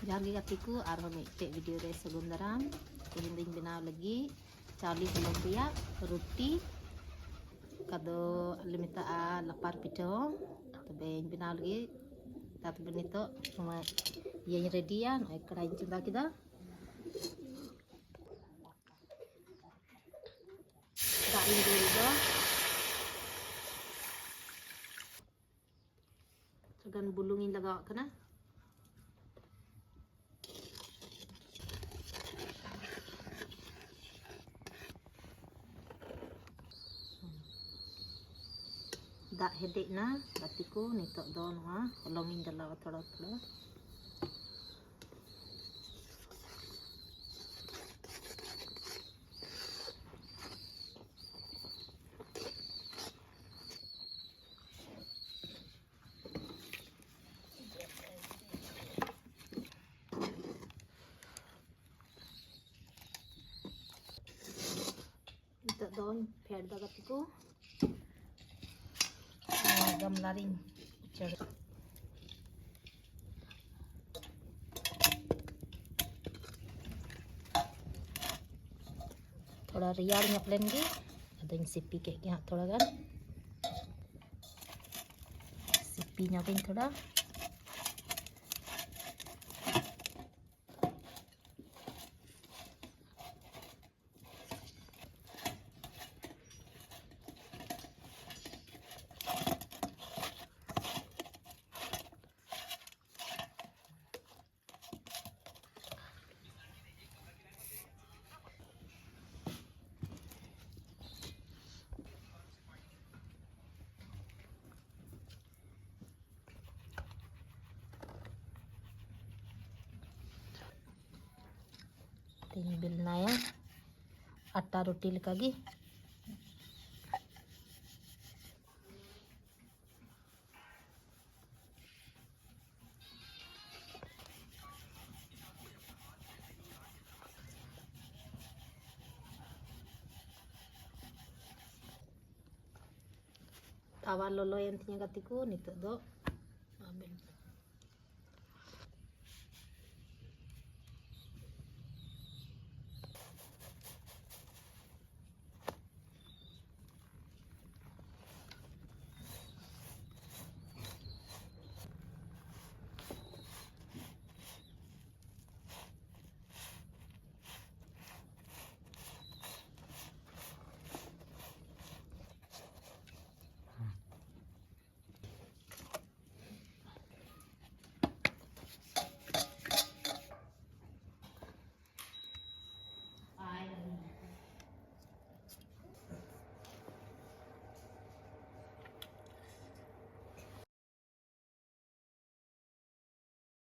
Johan gi gatiku arho mite video re sagun daram. Tehin ding binaw lagi chawli belum riak roti kado limita a lapar pito tabe binaw lagi tat benito cuma yang ready ya noi kadain cinta kita dain dulu tegan bulungin lagak kena dak hedek na batiku nitok do noa holongin dalaw thoda thoda nitok don phed da batiku agam laring cer थोड़ा रियाड़ nyap len gi adang sipi ke ya थोड़ा kan sipi nyapin थोड़ा ini bilna ya atta roti lekagi tawa lolo yang tinya gatiku nitok do